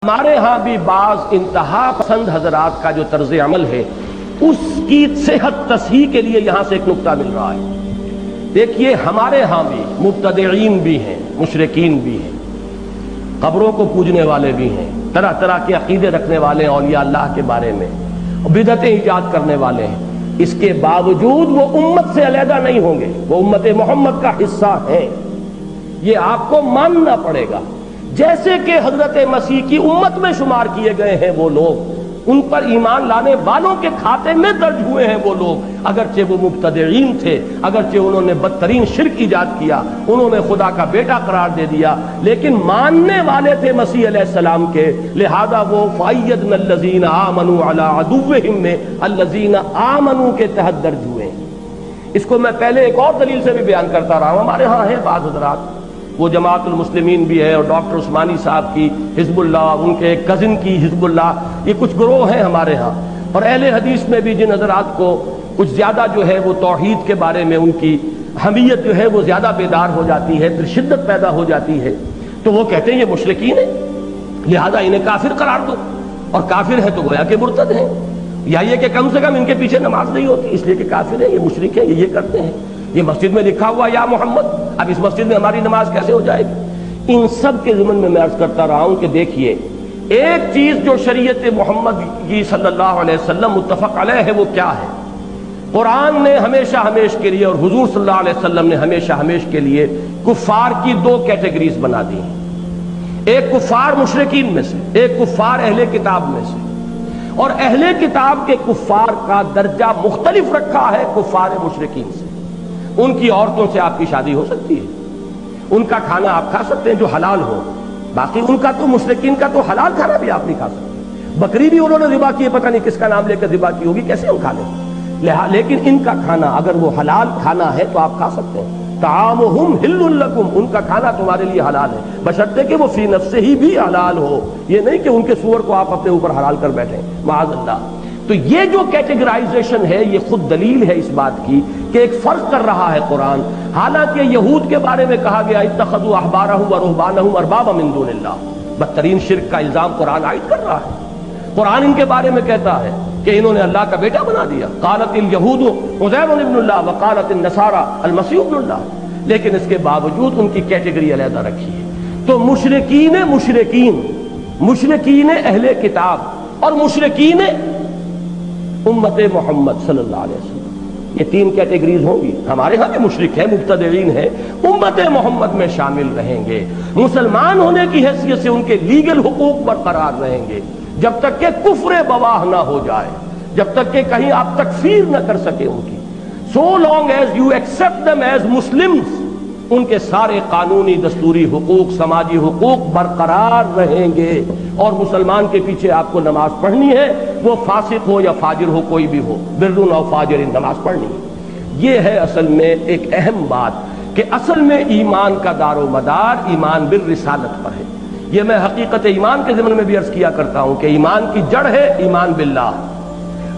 ہمارے ہاں بھی بعض انتہا پسند حضرات کا جو طرز عمل ہے اس کی صحت تصحیح کے لیے یہاں سے ایک نکتہ مل رہا ہے۔ دیکھیے ہمارے ہاں بھی مبتدعین بھی ہیں، مشرکین بھی ہیں، قبروں کو پوجنے والے بھی ہیں، طرح طرح کے عقیدے رکھنے والے ہیں اولیاء اللہ کے بارے میں، بدعتیں ایجاد کرنے والے ہیں۔ اس کے باوجود وہ امت سے علیحدہ نہیں ہوں گے، وہ امت محمد کا حصہ ہیں، یہ آپ کو ماننا پڑے گا۔ جیسے کہ حضرت مسیح کی امت میں شمار کیے گئے ہیں وہ لوگ، ان پر ایمان لانے والوں کے کھاتے میں درج ہوئے ہیں وہ لوگ، اگرچہ وہ مبتدعین تھے، اگرچہ انہوں نے بدترین شرک ایجاد کیا، انہوں نے خدا کا بیٹا قرار دے دیا، لیکن ماننے والے تھے مسیح علیہ السلام کے، لہذا وہ فَأَيَّدْنَا الَّذِينَ آمَنُوا عَلَىٰ عَدُوِّهِمْ میں الَّذِينَ آمَنُوا کے تحت درج ہوئے ہیں۔ اس کو میں پہلے ایک اور دلیل سے بھی بیان کرتا رہا ہوں، ہمارے ہاں ہیں بعض حضرات، وہ جماعت المسلمین بھی ہے اور ڈاکٹر عثمانی صاحب کی حزب اللہ، ان کے کزن کی حزب اللہ، یہ کچھ گروہ ہیں ہمارے ہاں، اور اہل حدیث میں بھی جن حضرات کو کچھ زیادہ جو ہے وہ توحید کے بارے میں ان کی حمیت جو ہے وہ زیادہ بیدار ہو جاتی ہے، پھر شدت پیدا ہو جاتی ہے، تو وہ کہتے ہیں یہ مشرکین ہیں لہذا انہیں کافر قرار دو، اور کافر ہے تو گویا کہ مرتد ہیں، یا یہ کہ کم سے کم ان کے پیچھے نماز نہیں ہوتی اس لیے کہ کافر ہیں، یہ مشرک ہیں، یہ کرتے ہیں، یہ مسجد میں لکھا ہوا یا محمد، اب اس مسجد میں ہماری نماز کیسے ہو جائے گی؟ ان سب کے ضمن میں میں عرض کرتا رہا ہوں کہ دیکھیے ایک چیز جو شریعت محمد کی صلی اللہ علیہ وسلم متفق علیہ ہے وہ کیا ہے؟ قرآن نے ہمیشہ ہمیش کے لیے اور حضور صلی اللہ علیہ وسلم نے ہمیشہ ہمیش کے لیے کفار کی دو کیٹیگریز بنا دی ہیں، ایک کفار مشرکین میں سے، ایک کفار اہل کتاب میں سے، اور اہل کتاب کے کفار کا درجہ مختلف رکھا ہے کفار مشرکین سے۔ ان کی عورتوں سے آپ کی شادی ہو سکتی ہے، ان کا کھانا آپ کھا سکتے ہیں جو حلال ہو، باقی ان کا تو مشرکین کا تو حلال کھانا بھی آپ نہیں کھا سکتے، بکری بھی انہوں نے ذبح کی ہے، پتہ نہیں کس کا نام لے کر ذبح کی ہوگی، کیسے ہم کھا لیں، لیکن ان کا کھانا اگر وہ حلال کھانا ہے تو آپ کھا سکتے ہیں۔ طعامہم حل لکم، ان کا کھانا تمہارے لیے حلال ہے، بشرطے کہ وہ فی نفسہ ہی بھی حلال ہو، یہ نہیں کہ ان کے سور کو آپ اپنے اوپر حلال کر بیٹھیں، معاذ اللہ۔ تو یہ جو کیٹیگرائزیشن ہے یہ خود دلیل ہے اس بات کی کہ ایک فرق کر رہا ہے قرآن، حالانکہ یہود کے بارے میں کہا گیا اتخذوا احبارهم ورهبانهم اربابا من دون اللہ، بدترین شرک کا الزام قرآن عائد کر رہا ہے۔ قرآن ان کے بارے میں کہتا ہے کہ انہوں نے اللہ کا بیٹا بنا دیا، قالت الیہود عزیر ابن اللہ وقالت النصارى المسیح ابن اللہ، لیکن اس کے باوجود ان کی کیٹیگری علیحدہ رکھی ہے۔ تو مشرکین اہل کتاب اور مشرکین امت محمد صلی اللہ علیہ وسلم، یہ تین کیٹیگریز ہوں گی۔ ہمارے ہاں بھی مشرک ہیں، مبتدعین ہیں، امت محمد میں شامل رہیں گے، مسلمان ہونے کی حیثیت سے ان کے لیگل حقوق برقرار رہیں گے جب تک کہ کفر بواہ نہ ہو جائے، جب تک کہ کہیں آپ تکفیر نہ کر سکے ان کی۔ so long as you accept them as Muslims، ان کے سارے قانونی دستوری حقوق، سماجی حقوق برقرار رہیں گے، اور مسلمان کے پیچھے آپ کو نماز پڑھنی ہے، وہ فاسق ہو یا فاجر ہو، کوئی بھی ہو، بر و فاجر نماز پڑھنی ہے۔ یہ ہے اصل میں ایک اہم بات کہ اصل میں ایمان کا دار و مدار ایمان بالرسالت پر ہے۔ یہ میں حقیقت ایمان کے ضمن میں بھی عرض کیا کرتا ہوں کہ ایمان کی جڑ ہے ایمان باللہ،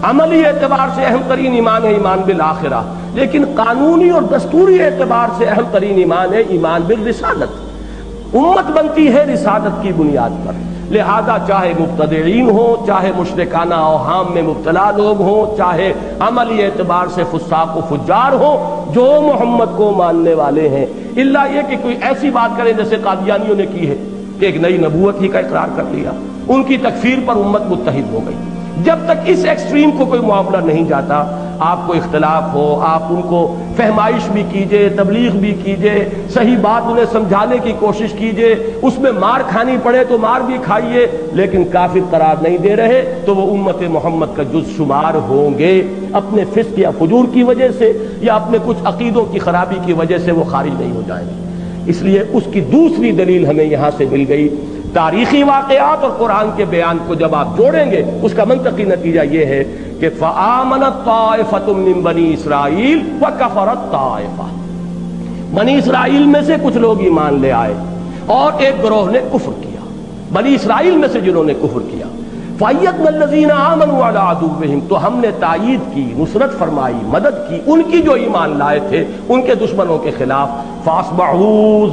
عملی اعتبار سے اہم ترین ایمان ہے ایمان بالآخرہ، لیکن قانونی اور دستوری اعتبار سے اہم ترین ایمان ہے ایمان بالرسالت۔ امت بنتی ہے رسالت کی بنیاد پر، لہذا چاہے مبتدعین ہوں، چاہے مشرکانہ اوہام میں مبتلا لوگ ہوں، چاہے عملی اعتبار سے فساق و فجار ہوں، جو محمد کو ماننے والے ہیں، الا یہ کہ کوئی ایسی بات کریں جیسے قادیانیوں نے کی ہے کہ ایک نئی نبوت ہی کا اقرار کر لیا، ان کی تکفیر پر امت متحد ہو گئی۔ جب تک اس ایکسٹریم کو کوئی معاملہ نہیں جاتا، آپ کو اختلاف ہو، آپ ان کو فہمائش بھی کیجئے، تبلیغ بھی کیجئے، صحیح بات انہیں سمجھانے کی کوشش کیجئے، اس میں مار کھانی پڑے تو مار بھی کھائیے، لیکن کافر قرار نہیں دے رہے تو وہ امت محمد کا جز شمار ہوں گے، اپنے فسق یا فجور کی وجہ سے یا اپنے کچھ عقیدوں کی خرابی کی وجہ سے وہ خارج نہیں ہو جائیں گے۔ اس لیے اس کی دوسری دلیل ہمیں یہاں سے مل گئی، تاریخی واقعات اور قرآن کے بیان کو جب آپ جوڑیں گے اس کا منطقی نتیجہ یہ ہے کہ فآمنت طائفۃ من بنی اسرائیل وکفرت طائفہ، بنی اسرائیل میں سے کچھ لوگ ایمان لے آئے اور ایک گروہ نے کفر کیا، بنی اسرائیل میں سے جنہوں نے کفر کیا، فَأَيَّدْنَا الَّذِينَ آمَنُوا عَلَىٰ عَدُوِّهِمْ، تو ہم نے تائید کی، نصرت فرمائی، مدد کی ان کی جو ایمان لائے تھے ان کے دشمنوں کے خلاف، فَأَصْبَحُوا